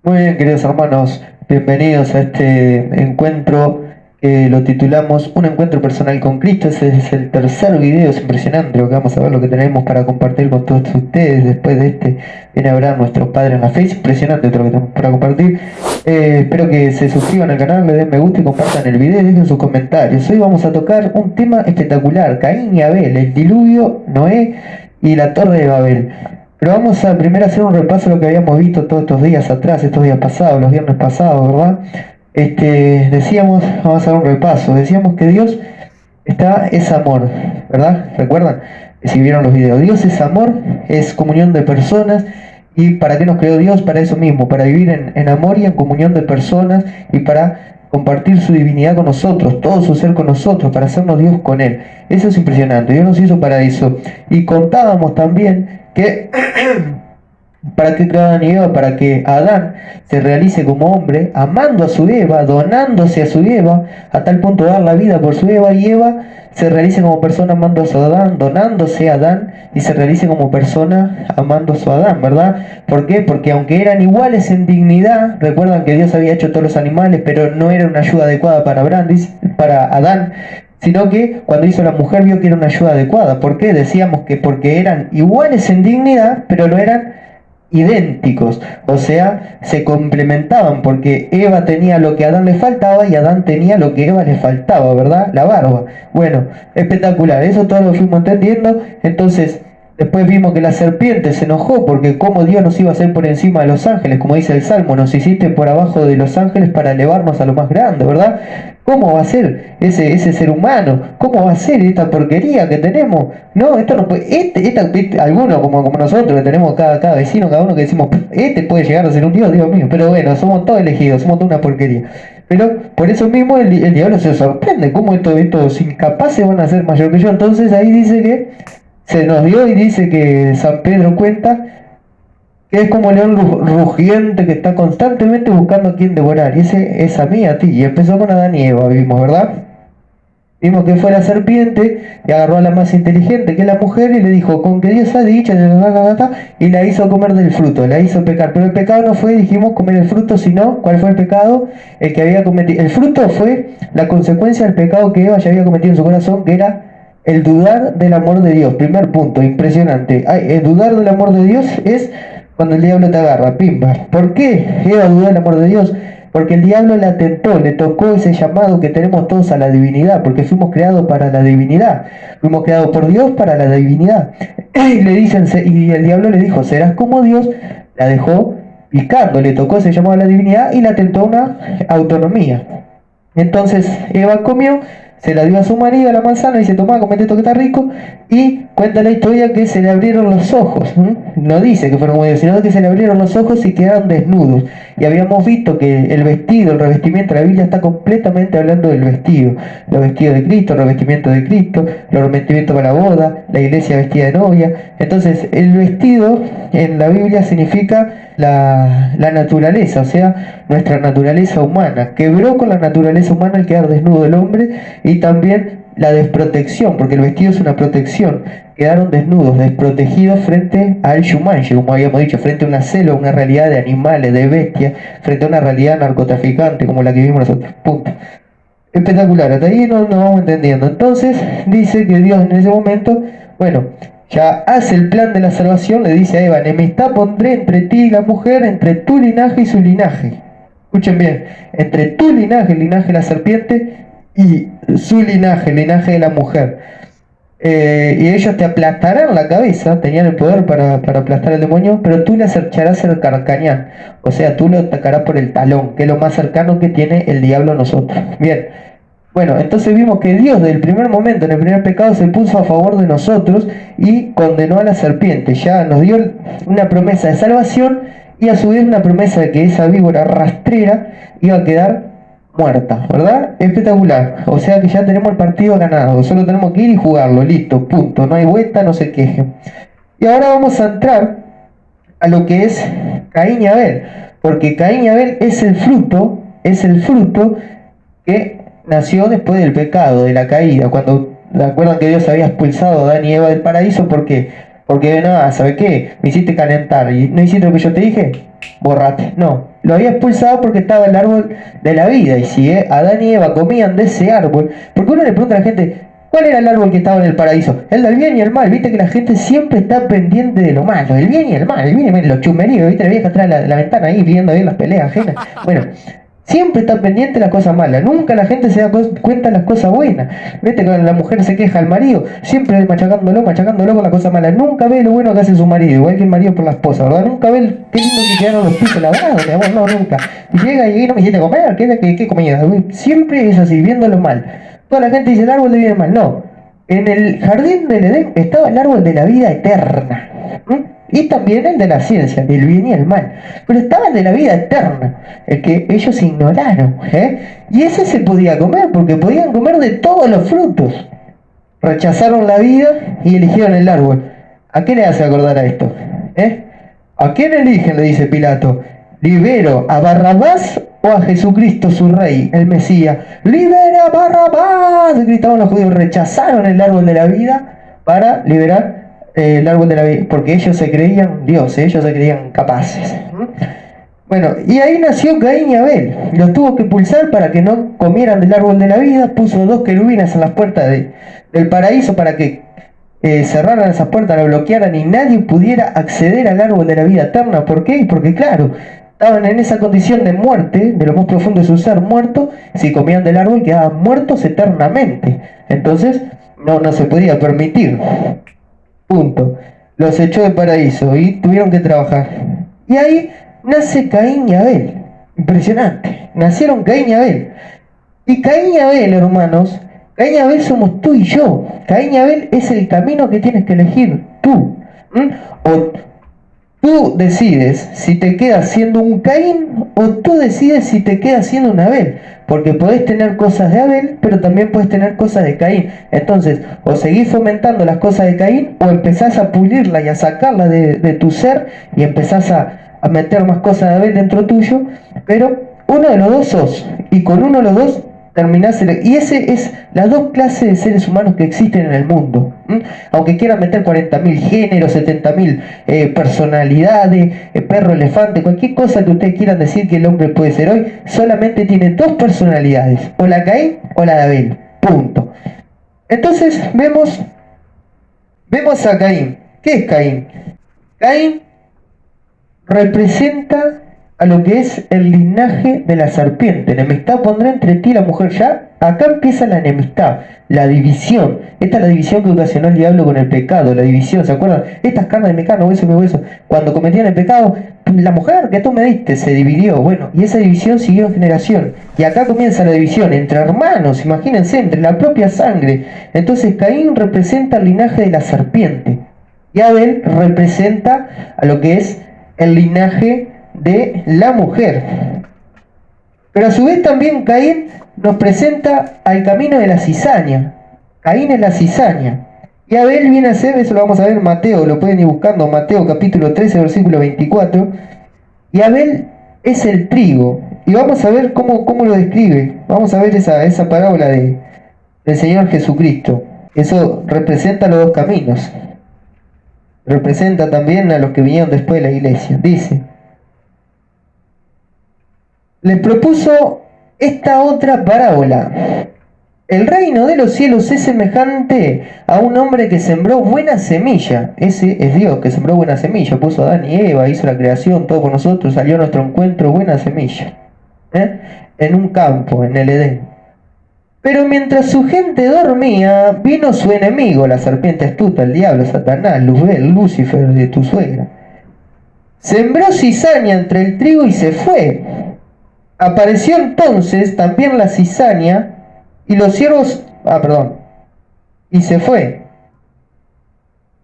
Muy bien, queridos hermanos, bienvenidos a este encuentro que lo titulamos Un encuentro personal con Cristo. Ese es el tercer video, es impresionante lo que vamos a ver, lo que tenemos para compartir con todos ustedes. Después de este, viene a ver a nuestro Padre en la fe, es impresionante todo lo que tenemos para compartir. Espero que se suscriban al canal, le den me gusta y compartan el video y dejen sus comentarios. Hoy vamos a tocar un tema espectacular: Caín y Abel, el diluvio, Noé y la Torre de Babel. Pero vamos a primero hacer un repaso de lo que habíamos visto todos estos días atrás, estos días pasados, los viernes pasados, ¿verdad? Decíamos, vamos a hacer un repaso, decíamos que Dios es amor, ¿verdad? ¿Recuerdan? Si vieron los videos, Dios es amor, es comunión de personas. ¿Y para qué nos creó Dios? Para eso mismo, para vivir en amor y en comunión de personas y para compartir su divinidad con nosotros, todo su ser con nosotros, para hacernos Dios con Él. Eso es impresionante, Dios nos hizo para eso. Y contábamos también que para que creó Adán y Eva, para que Adán se realice como hombre, amando a su Eva, donándose a su Eva, a tal punto de dar la vida por su Eva, y Eva se realice como persona amando a su Adán, donándose a Adán, y se realice como persona amando a su Adán, ¿verdad? ¿Por qué? Porque aunque eran iguales en dignidad, recuerdan que Dios había hecho todos los animales, pero no era una ayuda adecuada para Adán, sino que cuando hizo la mujer vio que era una ayuda adecuada. ¿Por qué? Decíamos que porque eran iguales en dignidad, pero no eran idénticos, o sea, se complementaban, porque Eva tenía lo que a Adán le faltaba y Adán tenía lo que Eva le faltaba, ¿verdad? La barba. Bueno, espectacular, eso todo lo fuimos entendiendo. Entonces, después vimos que la serpiente se enojó porque como Dios nos iba a hacer por encima de los ángeles, como dice el Salmo, nos hiciste por abajo de los ángeles para elevarnos a lo más grande, ¿verdad? ¿Cómo va a ser ese ser humano? ¿Cómo va a ser esta porquería que tenemos? No, esto no puede, algunos como nosotros, que tenemos cada vecino, cada uno que decimos, este puede llegar a ser un Dios, Dios mío, pero bueno, somos todos elegidos, somos toda una porquería. Pero por eso mismo el diablo se sorprende, cómo estos incapaces van a ser mayor que yo. Entonces ahí dice que se nos dio y dice que San Pedro cuenta que es como león rugiente que está constantemente buscando a quien devorar. Y ese es a mí, a ti. Y empezó con Adán y Eva, vimos, ¿verdad? Vimos que fue la serpiente y agarró a la más inteligente, que es la mujer, y le dijo, con que Dios ha dicho, y la hizo comer del fruto, la hizo pecar. Pero el pecado no fue, dijimos, comer el fruto, sino, ¿cuál fue el pecado? El que había cometido. El fruto fue la consecuencia del pecado que Eva ya había cometido en su corazón, que era el dudar del amor de Dios. Primer punto, impresionante. El dudar del amor de Dios es cuando el diablo te agarra, pimba. ¿Por qué Eva dudó del amor de Dios? Porque el diablo la tentó, le tocó ese llamado que tenemos todos a la divinidad, porque fuimos creados para la divinidad, fuimos creados por Dios para la divinidad. Y le dicen, y el diablo le dijo, serás como Dios, la dejó picando, le tocó ese llamado a la divinidad y la tentó una autonomía. Entonces Eva comió, se la dio a su marido la manzana y dice, tomá, comete esto que está rico. Y cuenta la historia que se le abrieron los ojos. No dice que fueron como Dios, sino que se le abrieron los ojos y quedaron desnudos. Y habíamos visto que el vestido, el revestimiento, la Biblia está completamente hablando del vestido. Los vestidos de Cristo, el revestimiento de Cristo, el revestimiento para la boda, la iglesia vestida de novia. Entonces, el vestido en la Biblia significa la naturaleza, o sea, nuestra naturaleza humana. Quebró con la naturaleza humana al quedar desnudo el hombre, y también la desprotección, porque el vestido es una protección. Quedaron desnudos, desprotegidos frente al Shumanji, como habíamos dicho, frente a una selva, una realidad de animales, de bestias, frente a una realidad narcotraficante como la que vimos nosotros. Punto. Espectacular, hasta ahí nos vamos entendiendo. Entonces dice que Dios en ese momento, bueno, ya hace el plan de la salvación, le dice a Eva, enemistad pondré entre ti y la mujer, entre tu linaje y su linaje. Escuchen bien, entre tu linaje, el linaje de la serpiente, y su linaje, el linaje de la mujer. Y ellos te aplastarán la cabeza, tenían el poder para aplastar al demonio, pero tú le acercarás el carcañán, o sea, tú lo atacarás por el talón, que es lo más cercano que tiene el diablo a nosotros. Bien, bueno, entonces vimos que Dios desde el primer momento, en el primer pecado, se puso a favor de nosotros y condenó a la serpiente. Ya nos dio una promesa de salvación y a su vez una promesa de que esa víbora rastrera iba a quedar muerta, ¿verdad? Espectacular. O sea que ya tenemos el partido ganado, solo tenemos que ir y jugarlo, listo, punto. No hay vuelta, no se quejen. Y ahora vamos a entrar a lo que es Caín y Abel, porque Caín y Abel es el fruto que nació después del pecado, de la caída. Cuando recuerdan que Dios había expulsado a Adán y Eva del paraíso, ¿por qué? Porque no, ¿sabe qué? Me hiciste calentar y no hiciste lo que yo te dije. borrate. No, lo había expulsado porque estaba el árbol de la vida. Y si Adán y Eva comían de ese árbol, porque uno le pregunta a la gente, ¿cuál era el árbol que estaba en el paraíso? El del bien y el mal. Viste que la gente siempre está pendiente de lo malo, el bien y el mal, el bien y el mal, los chumeríos, viste la vieja atrás de la ventana ahí viendo bien las peleas ajenas. Bueno, siempre está pendiente de la cosa mala, nunca la gente se da cuenta de las cosas buenas. Viste que la mujer se queja al marido, siempre machacándolo con la cosa mala, nunca ve lo bueno que hace su marido, igual que el marido por la esposa, ¿verdad? Nunca ve qué lindo que quedaron los pisos labrados, mi amor, no, nunca. Y llega y no me hiciste comer, ¿qué comida? Siempre es así, viéndolo mal. Toda la gente dice el árbol de bien y mal, no. En el jardín del Edén estaba el árbol de la vida eterna. Y también el de la ciencia, del bien y el mal. Pero estaba el de la vida eterna, el que ellos ignoraron. Y ese se podía comer, porque podían comer de todos los frutos. Rechazaron la vida y eligieron el árbol. ¿A qué le hace acordar a esto? ¿A quién eligen? Le dice Pilato. ¿Libero a Barrabás o a Jesucristo su rey, el Mesías? ¡Libera a Barrabás! Gritaban los judíos. Rechazaron el árbol de la vida para liberar el árbol de la vida, porque ellos se creían dioses, ellos se creían capaces. Bueno, y ahí nació Caín y Abel. Los tuvo que expulsar para que no comieran del árbol de la vida. Puso 2 querubines en las puertas del paraíso para que cerraran esas puertas, la bloquearan y nadie pudiera acceder al árbol de la vida eterna. ¿Por qué? Porque claro, estaban en esa condición de muerte, de lo más profundo de su ser, muerto. Si comían del árbol quedaban muertos eternamente. Entonces no se podía permitir. Punto. Los echó del paraíso y tuvieron que trabajar. Y ahí nace Caín y Abel. Impresionante. Nacieron Caín y Abel. Y Caín y Abel, hermanos, Caín y Abel somos tú y yo. Caín y Abel es el camino que tienes que elegir tú. O tú decides si te quedas siendo un Caín o tú decides si te quedas siendo un Abel. Porque podés tener cosas de Abel, pero también puedes tener cosas de Caín. Entonces, o seguís fomentando las cosas de Caín, o empezás a pulirla y a sacarla de tu ser, y empezás a meter más cosas de Abel dentro tuyo, pero uno de los dos sos, y con uno de los dos terminás. Y ese es las 2 clases de seres humanos que existen en el mundo. Aunque quieran meter 40.000 géneros, 70.000 personalidades, perro, elefante, cualquier cosa que ustedes quieran decir que el hombre puede ser hoy, solamente tiene 2 personalidades, o la Caín o la de Abel, punto. Entonces vemos a Caín. ¿Qué es Caín? Caín representa a lo que es el linaje de la serpiente. Enemistad pondrá entre ti y la mujer. Ya acá empieza la enemistad, la división. Esta es la división que ocasionó el diablo con el pecado, la división, ¿se acuerdan? Estas carnes de mi carne, hueso de mi hueso. Cuando cometían el pecado, la mujer que tú me diste se dividió. Bueno, y esa división siguió en generación. Y acá comienza la división entre hermanos, imagínense, entre la propia sangre. Entonces Caín representa el linaje de la serpiente. Y Abel representa a lo que es el linaje de la mujer. Pero a su vez también Caín nos presenta al camino de la cizaña. Caín es la cizaña. Y Abel viene a ser, eso lo vamos a ver en Mateo, lo pueden ir buscando, Mateo capítulo 13, versículo 24. Y Abel es el trigo. Y vamos a ver cómo lo describe. Vamos a ver esa parábola del Señor Jesucristo. Eso representa los 2 caminos. Representa también a los que vinieron después de la iglesia. Dice: les propuso esta otra parábola. El reino de los cielos es semejante a un hombre que sembró buena semilla. Ese es Dios que sembró buena semilla. Puso a Adán y Eva, hizo la creación, todo por nosotros, salió a nuestro encuentro buena semilla. En un campo, en el Edén. Pero mientras su gente dormía, vino su enemigo, la serpiente astuta, el diablo, Satanás, Luzbel, Lucifer, de tu suegra. Sembró cizaña entre el trigo y se fue. Apareció entonces también la cizaña y los siervos... y se fue.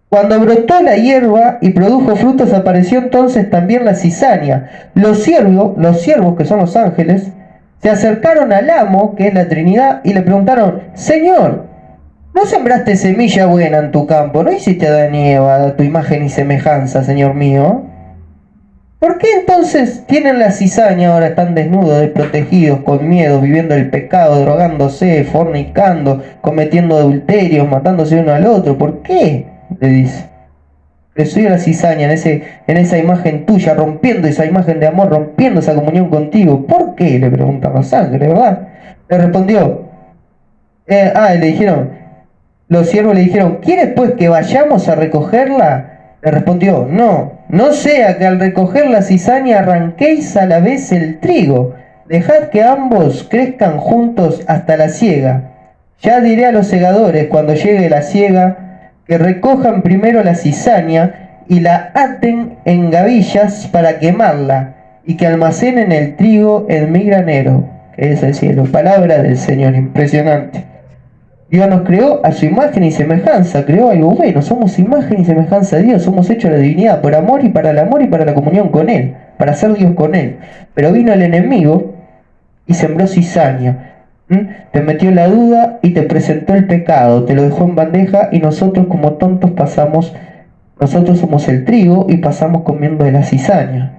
Cuando brotó la hierba y produjo frutos, apareció entonces también la cizaña. Los siervos que son los ángeles, se acercaron al amo, que es la Trinidad, y le preguntaron: Señor, ¿no sembraste semilla buena en tu campo? ¿No hiciste a Adán y Eva a tu imagen y semejanza, Señor mío? ¿Por qué entonces tienen la cizaña ahora? Están desnudos, desprotegidos, con miedo, viviendo el pecado, drogándose, fornicando, cometiendo adulterios, matándose uno al otro. ¿Por qué? Le dice. Soy la cizaña en esa imagen tuya, rompiendo esa imagen de amor, rompiendo esa comunión contigo. ¿Por qué? Le preguntaron los ángeles, ¿verdad? Le respondió, le dijeron, los siervos le dijeron, ¿quieres pues que vayamos a recogerla? Le respondió, no, no sea que al recoger la cizaña arranquéis a la vez el trigo. Dejad que ambos crezcan juntos hasta la siega. Ya diré a los segadores cuando llegue la siega, que recojan primero la cizaña y la aten en gavillas para quemarla, y que almacenen el trigo en mi granero, que es el cielo. Palabra del Señor, impresionante. Dios nos creó a su imagen y semejanza, creó algo bueno, somos imagen y semejanza de Dios, somos hechos de la divinidad por amor y para el amor y para la comunión con Él, para ser Dios con Él. Pero vino el enemigo y sembró cizaña. Te metió la duda y te presentó el pecado, te lo dejó en bandeja y nosotros como tontos nosotros somos el trigo y pasamos comiendo de la cizaña.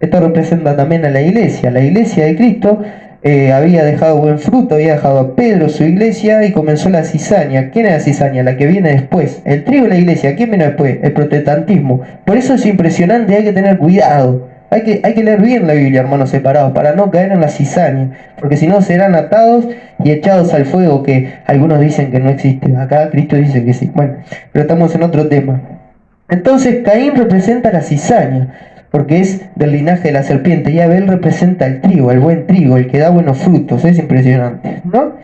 Esto representa también a la iglesia de Cristo. Había dejado buen fruto, había dejado a Pedro su iglesia y comenzó la cizaña. ¿Quién es la cizaña? La que viene después. El trigo de la iglesia, ¿quién viene después? El protestantismo. Por eso es impresionante, hay que tener cuidado. Hay que leer bien la Biblia, hermanos separados, para no caer en la cizaña, porque si no serán atados y echados al fuego, que algunos dicen que no existe. Acá Cristo dice que sí. Bueno, pero estamos en otro tema. Entonces Caín representa la cizaña, porque es del linaje de la serpiente, y Abel representa el trigo, el buen trigo, el que da buenos frutos. Es impresionante, ¿no?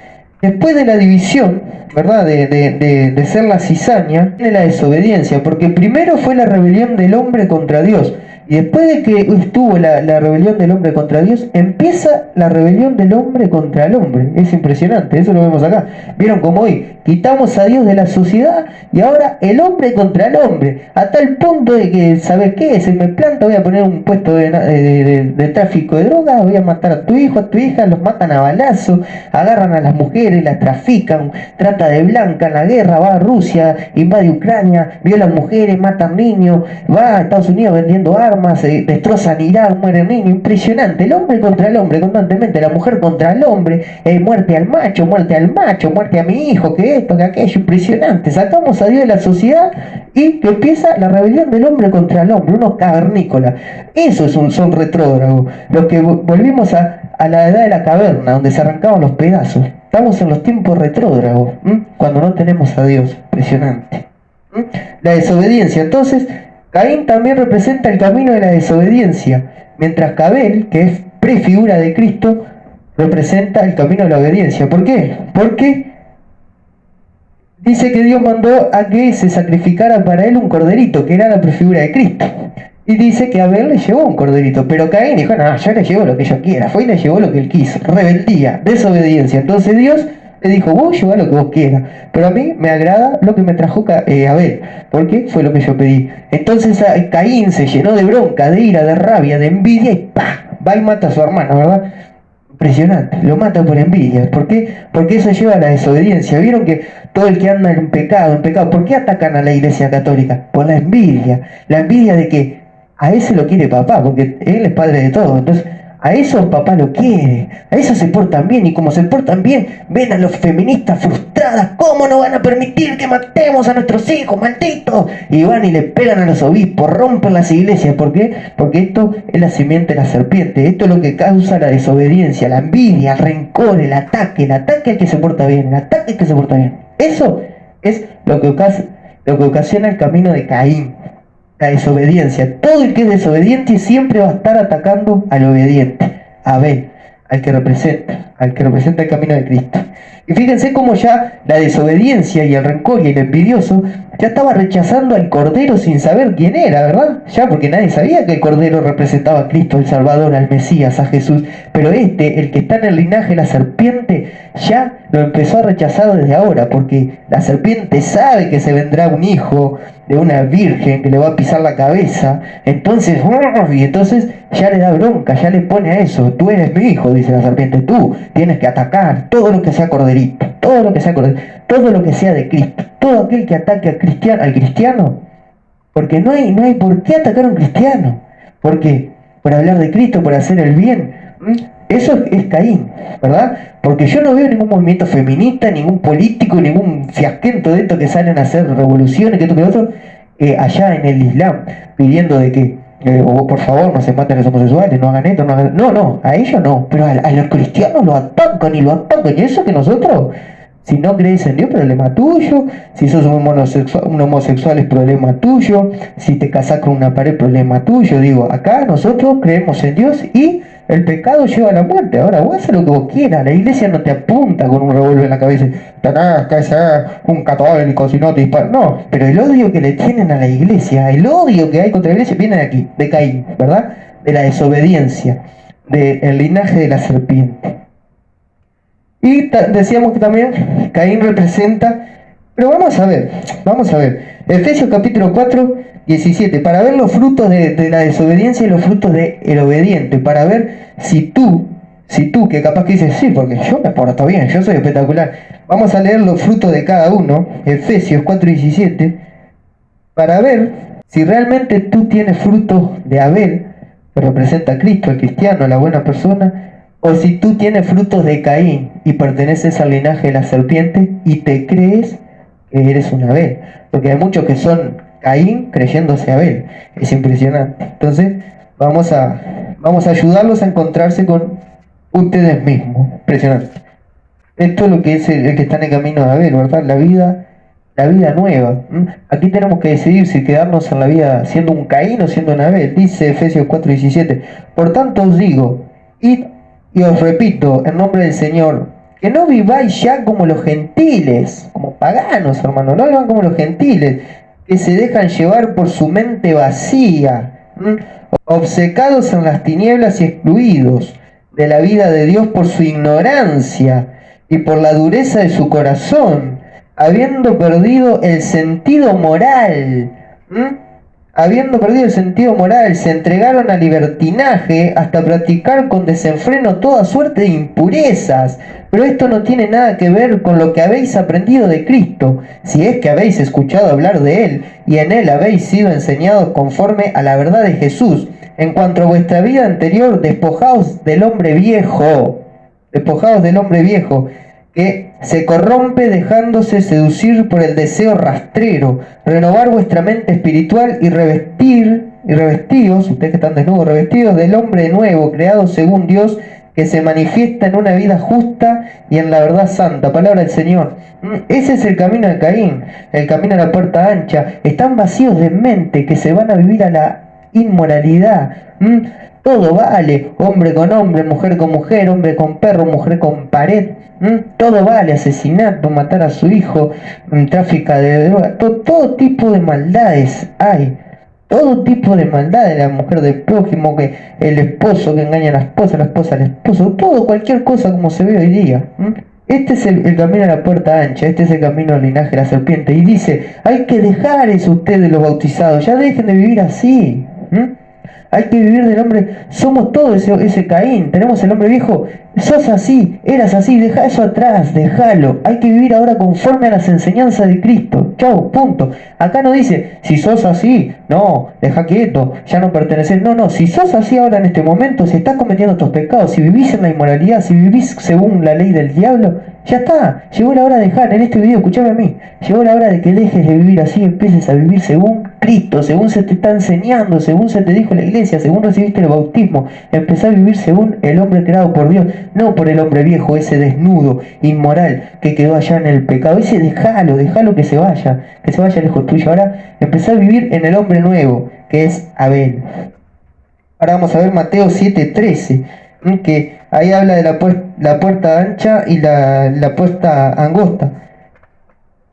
Después de la división, ¿verdad? De ser la cizaña, viene la desobediencia, porque primero fue la rebelión del hombre contra Dios. Y después de que estuvo la rebelión del hombre contra Dios, empieza la rebelión del hombre contra el hombre. Es impresionante, eso lo vemos acá. ¿Vieron cómo hoy quitamos a Dios de la sociedad y ahora el hombre contra el hombre? A tal punto de que, ¿sabes qué? Se me planta, voy a poner un puesto de tráfico de drogas, voy a matar a tu hijo, a tu hija, los matan a balazo, agarran a las mujeres, las trafican, trata de blanca en la guerra, va a Rusia, invade Ucrania, violan mujeres, matan niños, va a Estados Unidos vendiendo armas, destrozan Irak, mueren niños. Impresionante, el hombre contra el hombre constantemente, la mujer contra el hombre, muerte al macho, muerte a mi hijo, que esto, que aquello. Impresionante, sacamos a Dios de la sociedad y que empieza la rebelión del hombre contra el hombre, unos cavernícolas. Eso son retrógrados, los que volvimos a la edad de la caverna, donde se arrancaban los pedazos. Estamos en los tiempos retrógrados, cuando no tenemos a Dios. Impresionante. La desobediencia, entonces Caín también representa el camino de la desobediencia, mientras que Abel, que es prefigura de Cristo, representa el camino de la obediencia. ¿Por qué? Porque dice que Dios mandó a que se sacrificara para él un corderito, que era la prefigura de Cristo. Y dice que Abel le llevó un corderito, pero Caín dijo, no, yo le llevo lo que yo quiera. Fue y le llevó lo que él quiso. Rebeldía, desobediencia. Entonces Dios le dijo, vos llevá lo que vos quieras, pero a mí me agrada lo que me trajo Abel, porque fue lo que yo pedí. Entonces Caín se llenó de bronca, de ira, de rabia, de envidia y ¡pah! Va y mata a su hermano, ¿verdad? Impresionante, lo mata por envidia. ¿Por qué? Porque eso lleva a la desobediencia. ¿Vieron que todo el que anda en pecado, ¿por qué atacan a la iglesia católica? Por la envidia de que a ese lo quiere papá, porque él es padre de todo. Entonces, a eso papá lo quiere, a eso se portan bien, y como se portan bien, ven a los feministas frustradas, ¿cómo no van a permitir que matemos a nuestros hijos, malditos? Y van y le pegan a los obispos, rompen las iglesias. ¿Por qué? Porque esto es la simiente de la serpiente, esto es lo que causa la desobediencia, la envidia, el rencor, el ataque al que se porta bien, el ataque al que se porta bien. Eso es lo que ocasiona el camino de Caín. La desobediencia. Todo el que es desobediente siempre va a estar atacando al obediente, a Abel, al que representa el camino de Cristo. Y fíjense cómo ya la desobediencia y el rencor y el envidioso ya estaba rechazando al Cordero sin saber quién era, ¿verdad? Ya, porque nadie sabía que el Cordero representaba a Cristo, el Salvador, al Mesías, a Jesús. Pero el que está en el linaje de la serpiente, ya lo empezó a rechazar desde ahora, porque la serpiente sabe que se vendrá un hijo de una virgen que le va a pisar la cabeza. Entonces ya le da bronca, ya le pone a eso. Tú eres mi hijo, dice la serpiente, tú tienes que atacar todo lo que sea corderito, todo lo que sea de Cristo, todo aquel que ataque al cristiano, porque no hay por qué atacar a un cristiano, porque por hablar de Cristo, por hacer el bien. Eso es Caín, ¿verdad? Porque yo no veo ningún movimiento feminista, ningún político, ningún fiasquento de estos que salen a hacer revoluciones, que esto que lo otro, allá en el Islam, pidiendo de que, oh, por favor, no se maten a los homosexuales, no hagan esto, no hagan... No, no, a ellos no, pero a los cristianos lo atacan y lo atacan, y eso que nosotros... Si no crees en Dios, problema tuyo. Si sos un homosexual, es problema tuyo. Si te casás con una pared, problema tuyo. Digo, acá nosotros creemos en Dios y el pecado lleva a la muerte. Ahora, vos haces lo que vos quieras. La iglesia no te apunta con un revólver en la cabeza y tenés que ser un católico si no te disparan. No, pero el odio que le tienen a la iglesia, el odio que hay contra la iglesia, viene de aquí, de Caín, ¿verdad? De la desobediencia, del linaje de la serpiente. Y decíamos que también Caín representa, pero vamos a ver, Efesios capítulo 4, 17, para ver los frutos de la desobediencia y los frutos del obediente, para ver si tú, que capaz que dices, sí, porque yo me porto bien, yo soy espectacular, vamos a leer los frutos de cada uno, Efesios 4, 17, para ver si realmente tú tienes frutos de Abel, que representa a Cristo, el cristiano, la buena persona, o si tú tienes frutos de Caín y perteneces al linaje de la serpiente y te crees que eres un Abel. Porque hay muchos que son Caín creyéndose Abel. Es impresionante. Entonces, vamos a ayudarlos a encontrarse con ustedes mismos. Impresionante. Esto es lo que es el que está en el camino de Abel, ¿verdad? La vida nueva. Aquí tenemos que decidir si quedarnos en la vida siendo un Caín o siendo un Abel. Dice Efesios 4:17. Por tanto os digo, id y os repito, en nombre del Señor, que no viváis ya como los gentiles, como paganos, hermano, no vivan como los gentiles, que se dejan llevar por su mente vacía, obcecados en las tinieblas y excluidos de la vida de Dios por su ignorancia y por la dureza de su corazón, habiendo perdido el sentido moral. Se entregaron al libertinaje hasta practicar con desenfreno toda suerte de impurezas. Pero esto no tiene nada que ver con lo que habéis aprendido de Cristo, si es que habéis escuchado hablar de Él, y en Él habéis sido enseñados conforme a la verdad de Jesús. En cuanto a vuestra vida anterior, despojaos del hombre viejo, que se corrompe dejándose seducir por el deseo rastrero, renovar vuestra mente espiritual y revestidos, ustedes que están desnudos, revestidos del hombre nuevo, creado según Dios, que se manifiesta en una vida justa y en la verdad santa. Palabra del Señor. Ese es el camino de Caín, el camino a la puerta ancha. Están vacíos de mente, que se van a vivir a la inmoralidad. Todo vale, hombre con hombre, mujer con mujer, hombre con perro, mujer con pared. Todo vale, asesinato, matar a su hijo, tráfico de drogas, todo tipo de maldades hay. Todo tipo de maldades, la mujer del prójimo, que el esposo que engaña a la esposa al esposo, todo, cualquier cosa como se ve hoy día. Este es el camino a la puerta ancha, este es el camino al linaje de la serpiente. Y dice, hay que dejar eso ustedes los bautizados, ya dejen de vivir así. Hay que vivir del hombre, somos todos ese Caín, tenemos el hombre viejo, sos así, eras así, deja eso atrás, déjalo. Hay que vivir ahora conforme a las enseñanzas de Cristo. Chau, punto. Acá no dice, si sos así, no, deja quieto, ya no perteneces. No, si sos así ahora en este momento, si estás cometiendo tus pecados, si vivís en la inmoralidad, si vivís según la ley del diablo, ya está, llegó la hora de dejar. En este video, escuchame a mí, llegó la hora de que dejes de vivir así y empieces a vivir según Cristo, según se te está enseñando, según se te dijo en la iglesia, según recibiste el bautismo. Empezá a vivir según el hombre creado por Dios, no por el hombre viejo, ese desnudo, inmoral, que quedó allá en el pecado. Ese déjalo que se vaya lejos tuyo. Ahora empezá a vivir en el hombre nuevo, que es Abel. Ahora vamos a ver Mateo 7:13, que ahí habla de la puerta ancha y la puerta angosta.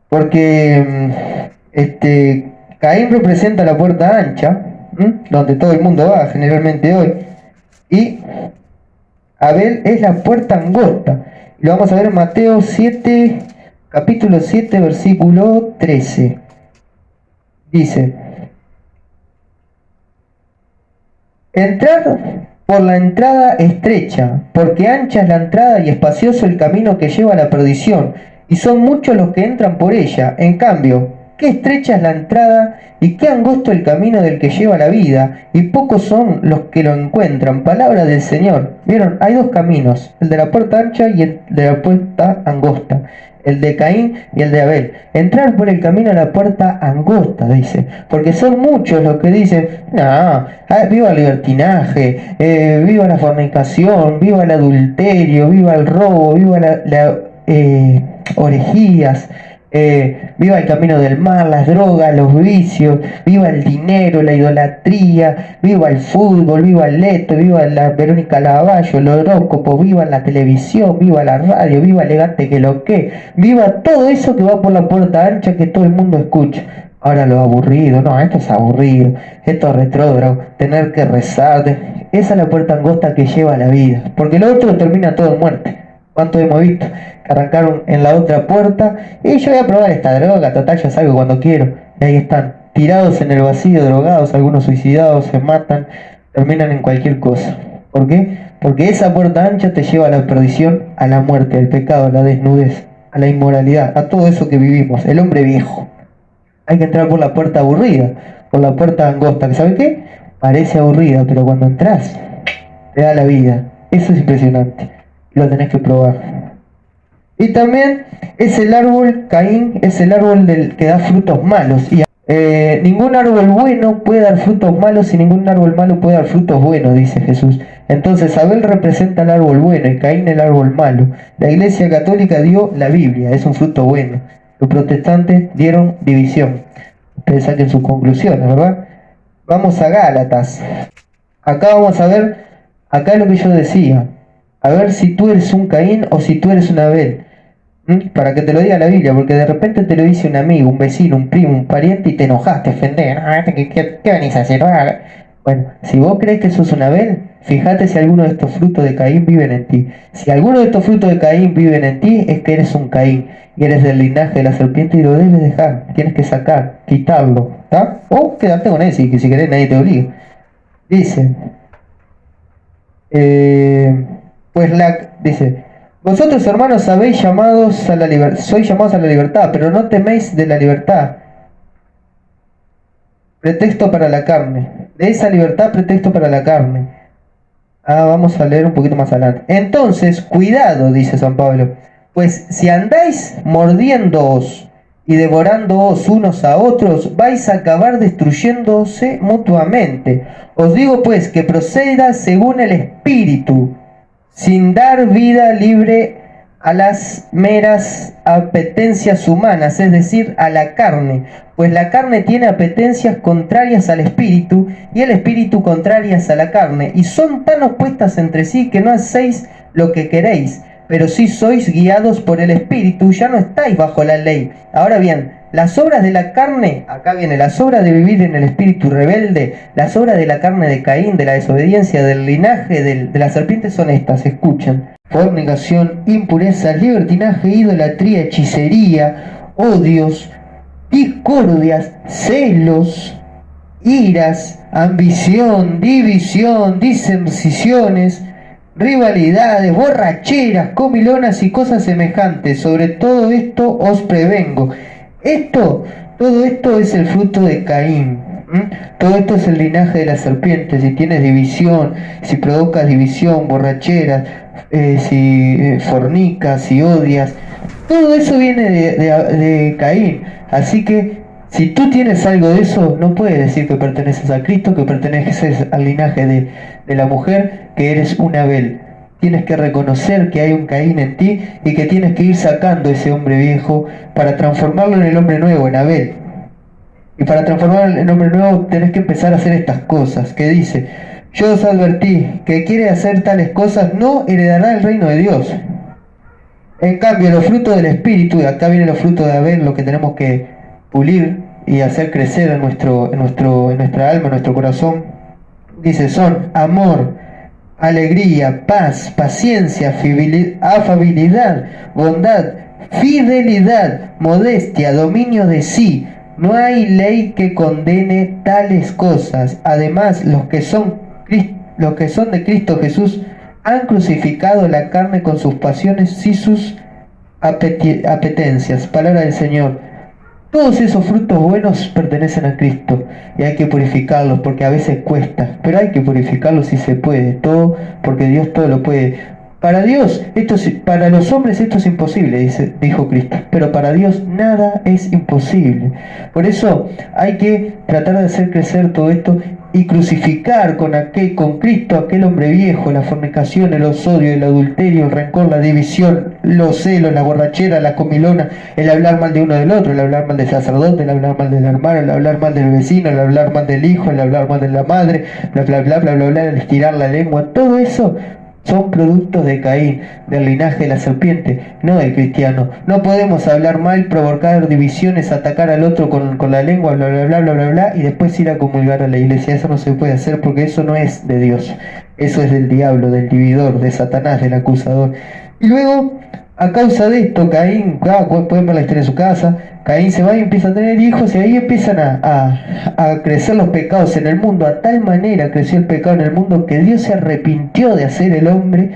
Porque Caín representa la puerta ancha, donde todo el mundo va generalmente hoy, y Abel es la puerta angosta. Lo vamos a ver en Mateo 7, capítulo 7, versículo 13. Dice, entrad por la entrada estrecha, porque ancha es la entrada y espacioso el camino que lleva a la perdición, y son muchos los que entran por ella. En cambio, qué estrecha es la entrada y qué angosto el camino del que lleva la vida, y pocos son los que lo encuentran. Palabra del Señor. ¿Vieron? Hay dos caminos, el de la puerta ancha y el de la puerta angosta. el de Caín y el de Abel. Entrar por el camino a la puerta angosta, dice, porque son muchos los que dicen, no, viva el libertinaje, viva la fornicación, viva el adulterio, viva el robo, viva orejías, viva el camino del mal, las drogas, los vicios, viva el dinero, la idolatría, viva el fútbol, viva el Leto, viva la Verónica Lavalle, el horóscopo, viva la televisión, viva la radio, viva elegante que lo que, viva todo eso que va por la puerta ancha que todo el mundo escucha. Ahora lo aburrido, no, esto es aburrido, esto es retrógrado, tener que rezar, esa es la puerta angosta que lleva a la vida, porque lo otro termina todo en muerte. ¿Cuánto hemos visto? Que arrancaron en la otra puerta y yo voy a probar esta droga, total ya salgo cuando quiero. Y ahí están, tirados en el vacío, drogados, algunos suicidados, se matan, terminan en cualquier cosa. ¿Por qué? Porque esa puerta ancha te lleva a la perdición, a la muerte, al pecado, a la desnudez, a la inmoralidad, a todo eso que vivimos, el hombre viejo. Hay que entrar por la puerta aburrida, por la puerta angosta, que ¿sabe qué? Parece aburrida, pero cuando entras, te da la vida. Eso es impresionante. Lo tenés que probar. Y también es el árbol, Caín, es el árbol que da frutos malos. Y ningún árbol bueno puede dar frutos malos y ningún árbol malo puede dar frutos buenos, dice Jesús. Entonces Abel representa el árbol bueno y Caín el árbol malo. La Iglesia Católica dio la Biblia, es un fruto bueno. Los protestantes dieron división. Ustedes saquen sus conclusiones, ¿verdad? Vamos a Gálatas. Acá vamos a ver, acá es lo que yo decía. A ver si tú eres un Caín o si tú eres un Abel. Para que te lo diga la Biblia, porque de repente te lo dice un amigo, un vecino, un primo, un pariente y te enojaste, te ofendés. ¿Qué venís a hacer? Bueno, si vos crees que sos un Abel, fíjate si alguno de estos frutos de Caín viven en ti. Si alguno de estos frutos de Caín viven en ti, es que eres un Caín y eres del linaje de la serpiente y lo debes dejar. Tienes que sacar, quitarlo, ¿está? O quedarte con él, que si querés nadie te obliga. Dice, dice, vosotros hermanos sois llamados a la libertad, pero no teméis de la libertad, pretexto para la carne. De esa libertad, pretexto para la carne. Vamos a leer un poquito más adelante. Entonces, cuidado, dice San Pablo, pues si andáis mordiéndoos y devorándoos unos a otros, vais a acabar destruyéndose mutuamente. Os digo pues que proceda según el Espíritu, sin dar vida libre a las meras apetencias humanas, es decir, a la carne, pues la carne tiene apetencias contrarias al espíritu y el espíritu contrarias a la carne, y son tan opuestas entre sí que no hacéis lo que queréis, pero si sois guiados por el espíritu, ya no estáis bajo la ley. Ahora bien, las obras de la carne, acá viene, las obras de vivir en el espíritu rebelde, las obras de la carne de Caín, de la desobediencia, del linaje de la serpiente son estas, escuchen: fornicación, impureza, libertinaje, idolatría, hechicería, odios, discordias, celos, iras, ambición, división, disensiones, rivalidades, borracheras, comilonas y cosas semejantes. Sobre todo esto os prevengo. Todo esto es el fruto de Caín. Todo esto es el linaje de la serpiente. Si tienes división, si provocas división, borracheras, si fornicas, si odias, todo eso viene de Caín. Así que si tú tienes algo de eso, no puedes decir que perteneces a Cristo, que perteneces al linaje de la mujer, que eres un Abel. Tienes que reconocer que hay un Caín en ti y que tienes que ir sacando ese hombre viejo para transformarlo en el hombre nuevo, en Abel. Y para transformarlo en hombre nuevo tenés que empezar a hacer estas cosas, que dice: yo os advertí que quiere hacer tales cosas no heredará el reino de Dios. En cambio, los frutos del Espíritu, y acá vienen los frutos de Abel, lo que tenemos que pulir y hacer crecer en nuestra alma, en nuestro corazón, dice, son amor, alegría, paz, paciencia, afabilidad, bondad, fidelidad, modestia, dominio de sí. No hay ley que condene tales cosas. Además, los que son de Cristo Jesús han crucificado la carne con sus pasiones y sus apetencias. Palabra del Señor. Todos esos frutos buenos pertenecen a Cristo y hay que purificarlos porque a veces cuesta, pero hay que purificarlos si se puede, todo porque Dios todo lo puede. Para Dios, para los hombres esto es imposible, dijo Cristo, pero para Dios nada es imposible. Por eso hay que tratar de hacer crecer todo esto y crucificar con Cristo aquel hombre viejo, la fornicación, el odio, el adulterio, el rencor, la división, los celos, la borrachera, la comilona, el hablar mal de uno del otro, el hablar mal del sacerdote, el hablar mal del hermano, el hablar mal del vecino, el hablar mal del hijo, el hablar mal de la madre, bla bla bla bla bla bla, el estirar la lengua, todo eso son productos de Caín, del linaje de la serpiente, no del cristiano. No podemos hablar mal, provocar divisiones, atacar al otro con la lengua, bla bla bla bla bla bla, y después ir a comulgar a la iglesia. Eso no se puede hacer porque eso no es de Dios. Eso es del diablo, del dividor, de Satanás, del acusador. Y luego, a causa de esto, Caín, pueden ver la historia de su casa, Caín se va y empieza a tener hijos y ahí empiezan a crecer los pecados en el mundo. A tal manera creció el pecado en el mundo que Dios se arrepintió de hacer el hombre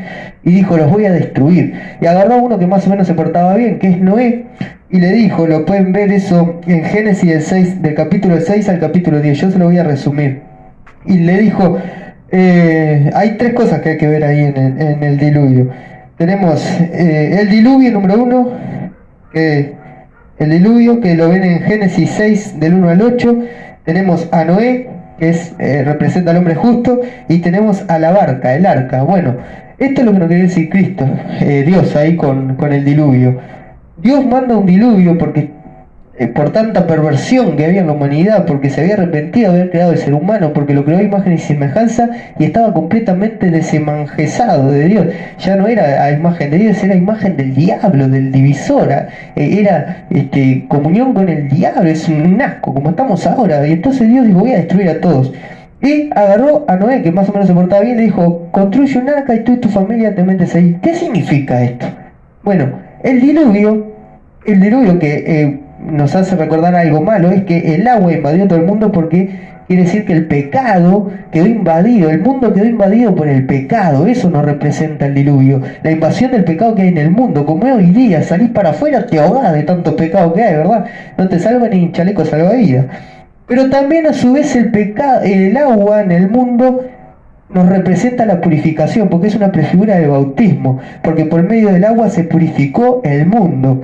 y dijo, los voy a destruir. Y agarró a uno que más o menos se portaba bien, que es Noé, y le dijo, lo pueden ver eso en Génesis del capítulo 6 al capítulo 10, yo se lo voy a resumir. Y le dijo, hay tres cosas que hay que ver ahí en el diluvio. Tenemos el diluvio número 1, el diluvio que lo ven en Génesis 6 del 1 al 8. Tenemos a Noé, que representa al hombre justo, y tenemos a la barca, el arca. Bueno, esto es lo que nos quiere decir Cristo, Dios ahí con el diluvio. Dios manda un diluvio porque por tanta perversión que había en la humanidad, porque se había arrepentido de haber creado el ser humano, porque lo creó a imagen y semejanza y estaba completamente desemanjezado de Dios. Ya no era a imagen de Dios, era imagen del diablo, del divisor, era comunión con el diablo, es un asco, como estamos ahora. Y entonces Dios dijo, voy a destruir a todos. Y agarró a Noé, que más o menos se portaba bien, y le dijo, construye un arca y tú y tu familia te metes ahí. ¿Qué significa esto? Bueno, el diluvio que nos hace recordar algo malo es que el agua invadió todo el mundo, porque quiere decir que el pecado quedó invadido, el mundo quedó invadido por el pecado. Eso nos representa el diluvio, la invasión del pecado que hay en el mundo. Como hoy día salís para afuera, te ahogás de tanto pecado que hay, ¿verdad? No te salva ni un chaleco salvavidas. Pero también a su vez el agua en el mundo nos representa la purificación, porque es una prefigura del bautismo, porque por medio del agua se purificó el mundo.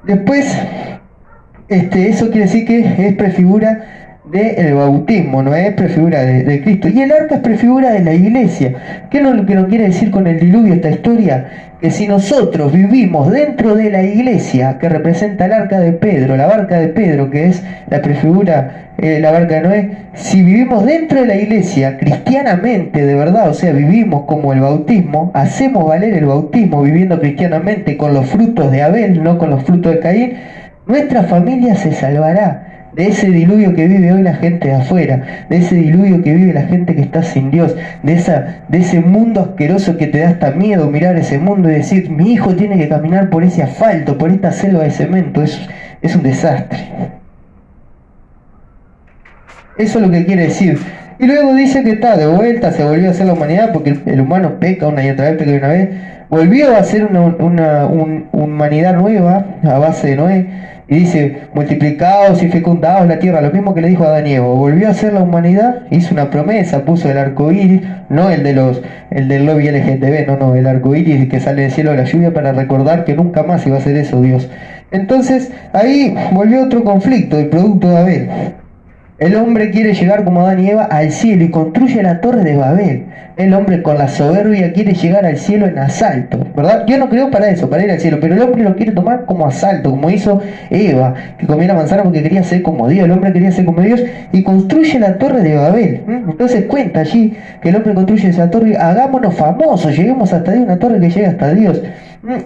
Después, eso quiere decir que es prefigura del bautismo, no es prefigura de Cristo. Y el arca es prefigura de la iglesia. ¿Qué es lo que nos quiere decir con el diluvio esta historia? Que si nosotros vivimos dentro de la iglesia, que representa el arca de Pedro, la barca de Pedro, que es la prefigura, la barca de Noé, si vivimos dentro de la iglesia cristianamente, de verdad, o sea, vivimos como el bautismo, hacemos valer el bautismo viviendo cristianamente con los frutos de Abel, no con los frutos de Caín, nuestra familia se salvará de ese diluvio que vive hoy la gente de afuera, de ese diluvio que vive la gente que está sin Dios, de ese mundo asqueroso que te da hasta miedo mirar ese mundo y decir, mi hijo tiene que caminar por ese asfalto, por esta selva de cemento. Es un desastre. Eso es lo que quiere decir. Y luego dice que está de vuelta, se volvió a hacer la humanidad, porque el humano peca una y otra vez, peca una vez, volvió a hacer una humanidad nueva a base de Noé. Y dice, multiplicaos y fecundaos la tierra, lo mismo que le dijo a Adán y Eva. Volvió a hacer la humanidad, hizo una promesa, puso el arco iris, no el del lobby LGTB, no, el arco iris que sale del cielo de la lluvia, para recordar que nunca más iba a hacer eso Dios. Entonces, ahí volvió otro conflicto, el producto de Abel. El hombre quiere llegar como Adán y Eva al cielo y construye la torre de Babel. El hombre con la soberbia quiere llegar al cielo en asalto, ¿verdad? Dios no creó para eso, para ir al cielo, pero el hombre lo quiere tomar como asalto, como hizo Eva, que comió la manzana porque quería ser como Dios. El hombre quería ser como Dios y construye la torre de Babel. Entonces cuenta allí que el hombre construye esa torre, hagámonos famosos, lleguemos hasta Dios, una torre que llegue hasta Dios.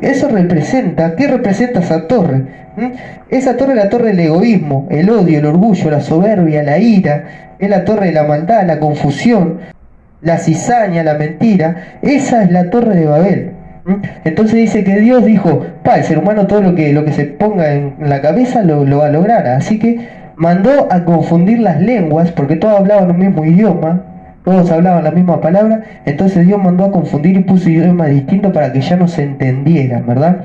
Eso representa, ¿qué representa esa torre? Esa torre es la torre del egoísmo, el odio, el orgullo, la soberbia, la ira, es la torre de la maldad, la confusión, la cizaña, la mentira. Esa es la torre de Babel. Entonces dice que Dios dijo, el ser humano todo lo que se ponga en la cabeza lo va a lograr, así que mandó a confundir las lenguas, porque todos hablaban el mismo idioma, todos hablaban la misma palabra. Entonces Dios mandó a confundir y puso idiomas distintos para que ya no se entendieran, ¿verdad?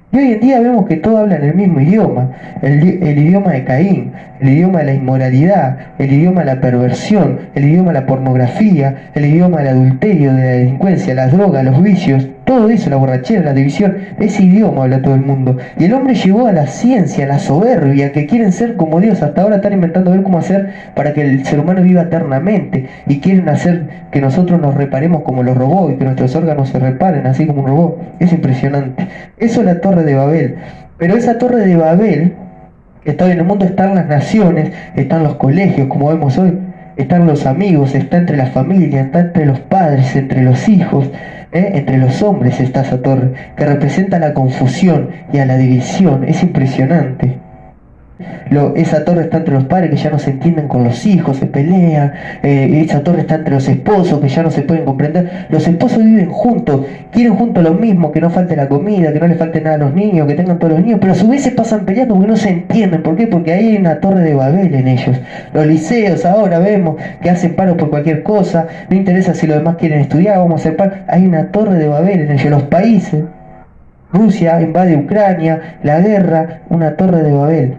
Y hoy en día vemos que todos hablan el mismo idioma, el idioma de Caín, el idioma de la inmoralidad, el idioma de la perversión, el idioma de la pornografía, el idioma del adulterio, de la delincuencia, las drogas, los vicios, todo eso, la borrachera, la división, ese idioma habla todo el mundo. Y el hombre llegó a la ciencia, a la soberbia, que quieren ser como Dios. Hasta ahora están inventando ver cómo hacer para que el ser humano viva eternamente. Y quieren hacer que nosotros nos reparemos como los robots y que nuestros órganos se reparen así como un robot. Es impresionante. Eso es la Torre de Babel. Pero esa Torre de Babel, que está en el mundo, están las naciones, están los colegios, como vemos hoy, están los amigos, está entre la familia, está entre los padres, entre los hijos, entre los hombres está esa torre, que representa la confusión y a la división. Es impresionante. Esa torre está entre los padres que ya no se entienden con los hijos, se pelean. Esa torre está entre los esposos que ya no se pueden comprender. Los esposos viven juntos, quieren juntos lo mismo, que no falte la comida, que no les falte nada a los niños, que tengan todos los niños, pero a su vez se pasan peleando porque no se entienden. ¿Por qué? Porque ahí hay una torre de Babel en ellos. Los liceos ahora vemos que hacen paro por cualquier cosa, no interesa si los demás quieren estudiar, vamos a hacer paro. Hay una torre de Babel en ellos. Los países, Rusia invade Ucrania, la guerra, una torre de Babel,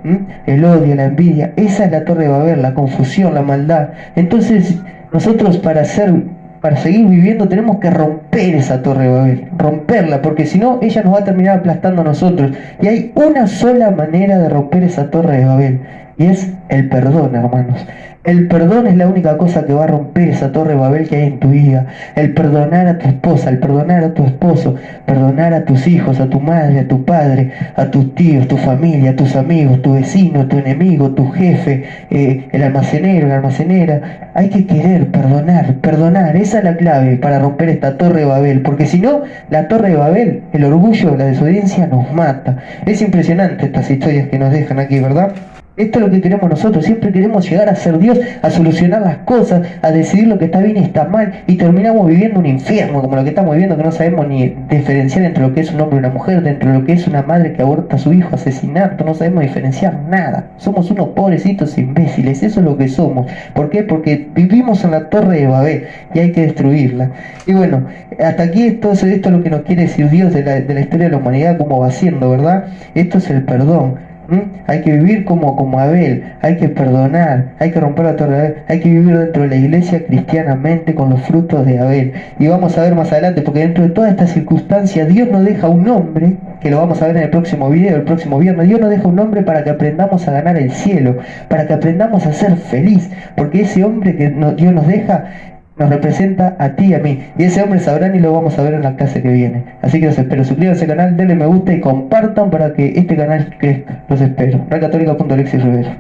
el odio, la envidia, esa es la torre de Babel, la confusión, la maldad. Entonces, nosotros para seguir viviendo tenemos que romper esa torre de Babel, romperla, porque si no, ella nos va a terminar aplastando a nosotros. Y hay una sola manera de romper esa torre de Babel, y es el perdón, hermanos. El perdón es la única cosa que va a romper esa torre de Babel que hay en tu vida. El perdonar a tu esposa, el perdonar a tu esposo, perdonar a tus hijos, a tu madre, a tu padre, a tus tíos, tu familia, a tus amigos, tu vecino, tu enemigo, tu jefe, el almacenero, la almacenera. Hay que querer perdonar, perdonar. Esa es la clave para romper esta torre de Babel. Porque si no, la torre de Babel, el orgullo, la desobediencia nos mata. Es impresionante estas historias que nos dejan aquí, ¿verdad? Esto es lo que queremos nosotros, siempre queremos llegar a ser Dios, a solucionar las cosas, a decidir lo que está bien y está mal, y terminamos viviendo un infierno, como lo que estamos viviendo, que no sabemos ni diferenciar entre lo que es un hombre y una mujer, entre lo que es una madre que aborta a su hijo, asesinato, no sabemos diferenciar nada. Somos unos pobrecitos imbéciles, eso es lo que somos. ¿Por qué? Porque vivimos en la torre de Babel y hay que destruirla. Y bueno, hasta aquí esto es lo que nos quiere decir Dios de la historia de la humanidad, cómo va siendo, ¿verdad? Esto es el perdón. Hay que vivir como Abel, hay que perdonar, hay que romper la torre de Abel, hay que vivir dentro de la iglesia cristianamente con los frutos de Abel. Y vamos a ver más adelante, porque dentro de todas estas circunstancias, Dios nos deja un hombre, que lo vamos a ver en el próximo video, el próximo viernes. Dios nos deja un hombre para que aprendamos a ganar el cielo, para que aprendamos a ser feliz, porque ese hombre que Dios nos deja nos representa a ti y a mí. Y ese hombre sabrán y lo vamos a ver en la clase que viene. Así que los espero. Suscríbanse al canal, denle me gusta y compartan para que este canal crezca. Los espero. Recatólica.alexis Rivero.